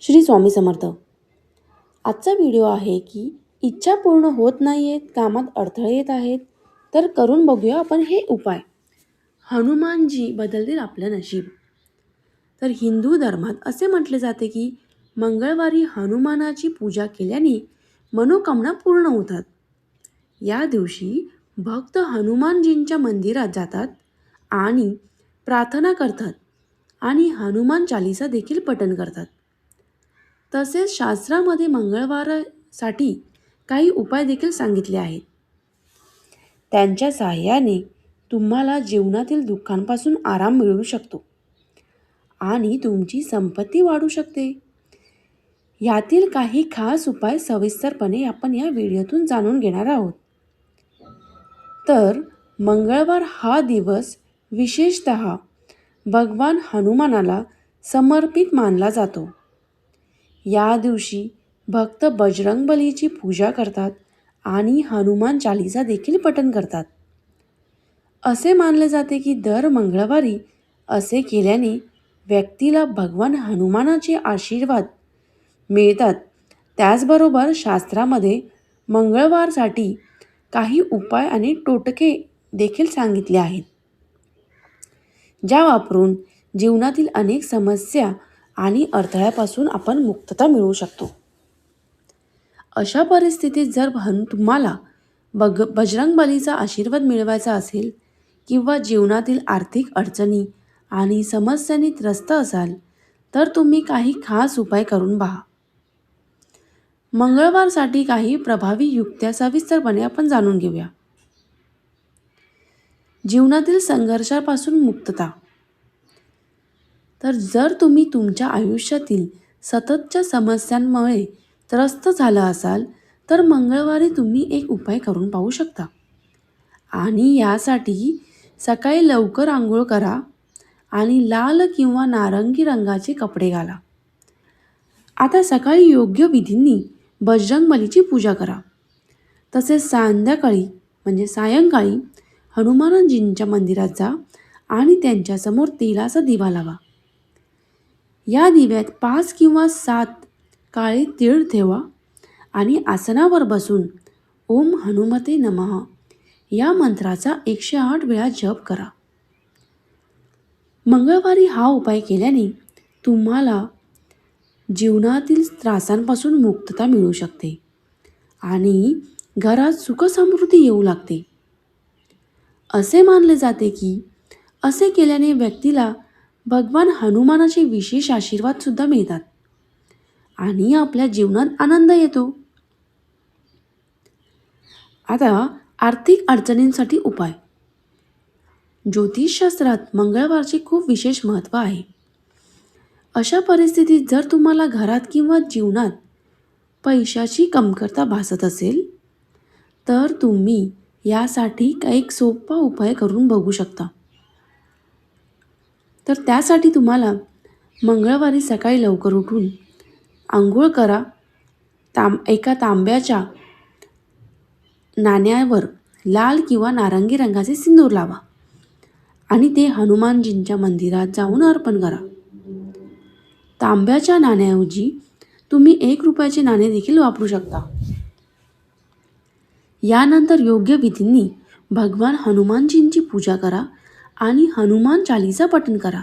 श्री स्वामी समर्थ. आजचा व्हिडिओ आहे की इच्छा पूर्ण होत नाही आहेत, कामात अडथळे येत आहेत, तर करून बघूया आपण हे उपाय. हनुमानजी बदलतील आपलं नशीब. तर हिंदू धर्मात असे म्हटले जाते की मंगळवारी हनुमानाची पूजा केल्याने मनोकामना पूर्ण होतात. या दिवशी भक्त हनुमानजींच्या मंदिरात जातात आणि प्रार्थना करतात आणि हनुमान चालीसा देखील पठण करतात. तसेच शास्त्रामध्ये मंगळवारासाठी काही उपाय देखील सांगितले आहेत. त्यांच्या सहाय्याने तुम्हाला जीवनातील दुःखांपासून आराम मिळू शकतो आणि तुमची संपत्ती वाढू शकते. यातील काही खास उपाय सविस्तरपणे आपण या व्हिडिओतून जाणून घेणार आहोत. तर मंगळवार हा दिवस विशेषतः भगवान हनुमानाला समर्पित मानला जातो. या दिवशी भक्त बजरंगबलीची पूजा करतात आणि हनुमान चालीसा देखील पठण करतात. असे मानले जाते की दर मंगळवारी असे केल्याने व्यक्तीला भगवान हनुमानाचे आशीर्वाद मिळतात. त्याचबरोबर शास्त्रामध्ये मंगळवारसाठी काही उपाय आणि टोटके देखील सांगितले आहेत, ज्या वापरून जीवनातील अनेक समस्या आणि अडथळ्यापासून आपण मुक्तता मिळवू शकतो. अशा परिस्थितीत जर तुम्हाला बजरंगबलीचा आशीर्वाद मिळवायचा असेल किंवा जीवनातील आर्थिक अडचणी आणि समस्यांनी त्रस्त असाल तर तुम्ही काही खास उपाय करून पहा. मंगळवारसाठी काही प्रभावी युक्त्या सविस्तरपणे आपण जाणून घेऊया. जीवनातील संघर्षापासून मुक्तता. तर जर तुम्ही तुमच्या आयुष्यातील सततच्या समस्यांमुळे त्रस्त झाला असाल तर मंगळवारी तुम्ही एक उपाय करून पाहू शकता. आणि यासाठी सकाळी लवकर आंघोळ करा आणि लाल किंवा नारंगी रंगाचे कपडे घाला. आता सकाळी योग्य विधींनी बजरंगबलीची पूजा करा. तसेच सायंकाळी हनुमानजींच्या मंदिरात जा आणि त्यांच्यासमोर तेलाचा दिवा लावा. या दिव्यात 5 किंवा 7 काळे तीळ ठेवा आणि आसनावर बसून ओम हनुमते नमः या मंत्राचा 108 वेळा जप करा. मंगळवारी हा उपाय केल्याने तुम्हाला जीवनातील त्रासांपासून मुक्तता मिळू शकते आणि घरात सुखसमृद्धी येऊ लागते. असे मानले जाते की असे केल्याने व्यक्तीला भगवान हनुमानाचे विशेष आशीर्वाद सुद्धा मिळतात आणि आपल्या जीवनात आनंद येतो. आता आर्थिक अडचणींसाठी उपाय. ज्योतिषशास्त्रात मंगळवारचे खूप विशेष महत्त्व आहे. अशा परिस्थितीत जर तुम्हाला घरात किंवा जीवनात पैशाची कमतरता भासत असेल तर तुम्ही यासाठी एक सोपा उपाय करून बघू शकता. तर त्यासाठी तुम्हाला मंगळवारी सकाळी लवकर उठून आंघोळ करा. एका तांब्याच्या नाण्यावर लाल किंवा नारंगी रंगाचे सिंदूर लावा आणि ते हनुमानजींच्या मंदिरात जाऊन अर्पण करा. तांब्याच्या नाण्याऐवजी तुम्ही 1 रुपयाचे नाणे देखील वापरू शकता. यानंतर योग्य विधींनी भगवान हनुमानजींची पूजा करा आणि हनुमान चालीसा पठण करा.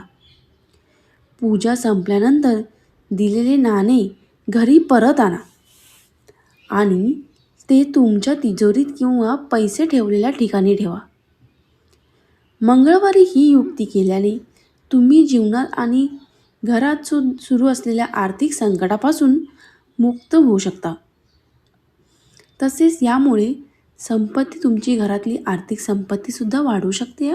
पूजा संपल्यानंतर दिलेले नाणे घरी परत आणा आणि ते तुमच्या तिजोरीत किंवा पैसे ठेवलेल्या ठिकाणी ठेवा. मंगळवारी ही युक्ती केल्याने तुम्ही जीवनात आणि घरात सुरू असलेल्या आर्थिक संकटापासून मुक्त होऊ शकता. तसेच यामुळे तुमची घरातली आर्थिक संपत्तीसुद्धा वाढू शकते.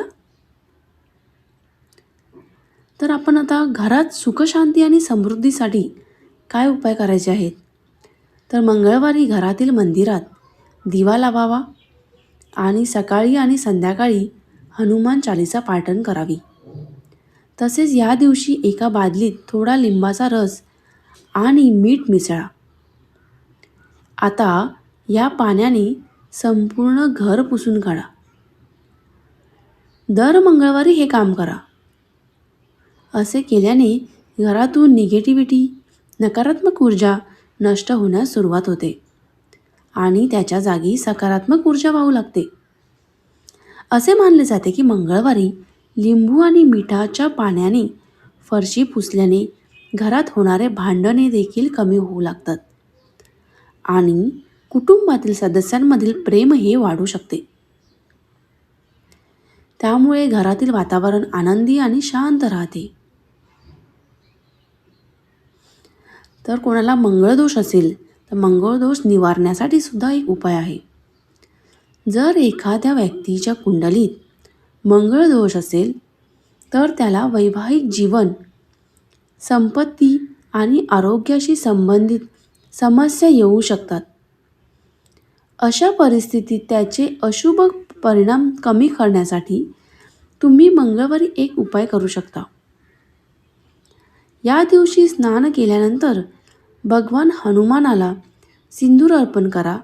तर आपण आता घरात सुखशांती आणि समृद्धीसाठी काय उपाय करायचे आहेत. तर मंगळवारी घरातील मंदिरात दिवा लावावा आणि सकाळी आणि संध्याकाळी हनुमान चालीसा पाठण करावी. तसेच या दिवशी एका बादलीत थोडा लिंबाचा रस आणि मीठ मिसळा. आता या पाण्याने संपूर्ण घर पुसून काढा. दर मंगळवारी हे काम करा. असे केल्याने घरातून निगेटिव्हिटी नकारात्मक ऊर्जा नष्ट होण्यास सुरुवात होते आणि त्याच्या जागी सकारात्मक ऊर्जा वाहू लागते. असे मानले जाते की मंगळवारी लिंबू आणि मिठाच्या पाण्याने फरशी पुसल्याने घरात होणारे भांडणे देखील कमी होऊ लागतात आणि कुटुंबातील सदस्यांमधील प्रेम हे वाढू शकते. त्यामुळे घरातील वातावरण आनंदी आणि शांत राहते. तर कोणाला मंगळदोष असेल तर मंगळदोष निवारण्यासाठी सुद्धा एक उपाय आहे. जर एखाद्या व्यक्तीच्या कुंडलीत मंगळदोष असेल तर त्याला वैवाहिक जीवन, संपत्ती आणि आरोग्याशी संबंधित समस्या येऊ शकतात. अशा परिस्थितीत त्याचे अशुभ परिणाम कमी करण्यासाठी तुम्ही मंगळवारी एक उपाय करू शकता. या दिवशी स्नान केल्यानंतर भगवान हनुमानाला सिंदूर अर्पण करा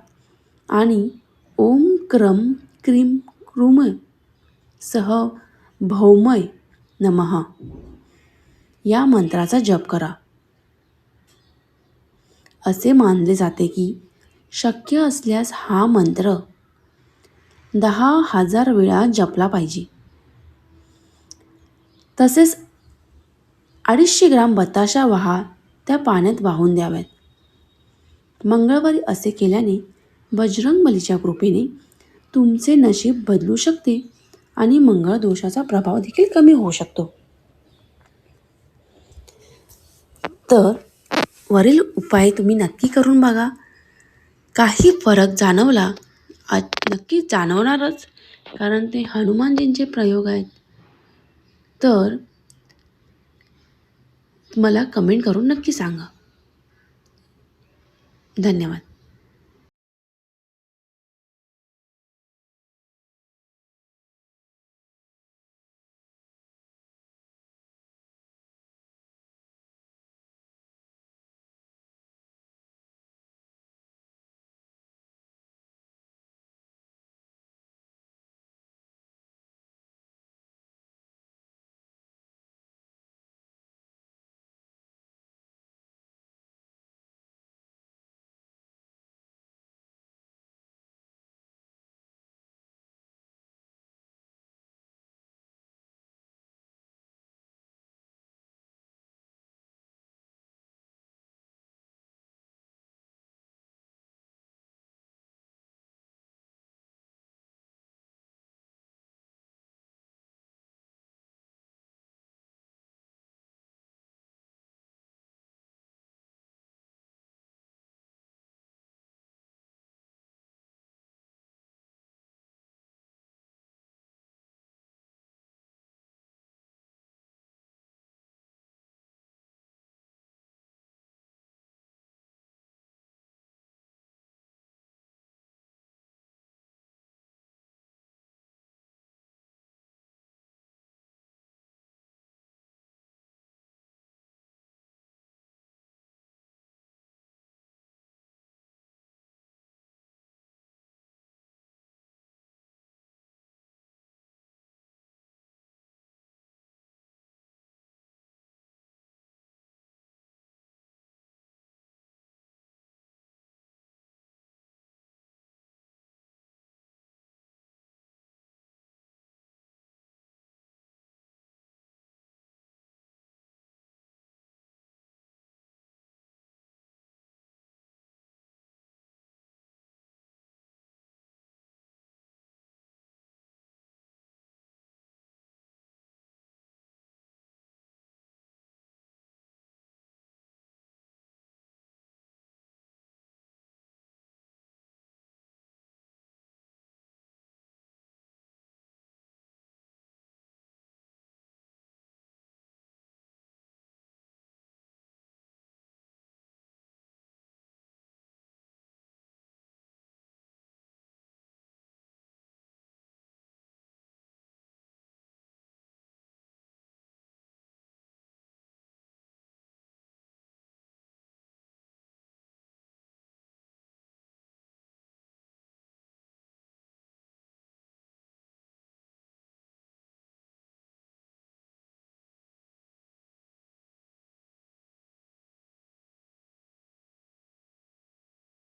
आणि ओम क्रम क्रीम क्रूम सह भौमय नमः या मंत्राचा जप करा. असे मानले जाते की शक्य असल्यास हा मंत्र 10,000 वेळा जपला पाहिजे. तसेच 250 ग्राम बताशा त्या पाण्यात वाहून द्याव्यात. मंगळवारी असे केल्याने बजरंगबलीच्या कृपेने तुमचे नशीब बदलू शकते आणि मंगळ दोषाचा प्रभाव देखील कमी होऊ शकतो. तर वरील उपाय तुम्ही नक्की करून बघा. काही फरक जाणवला नक्की जाणवणारच, कारण ते हनुमानजींचे प्रयोग आहेत. तर मला कमेंट करून नक्की सांगा. धन्यवाद.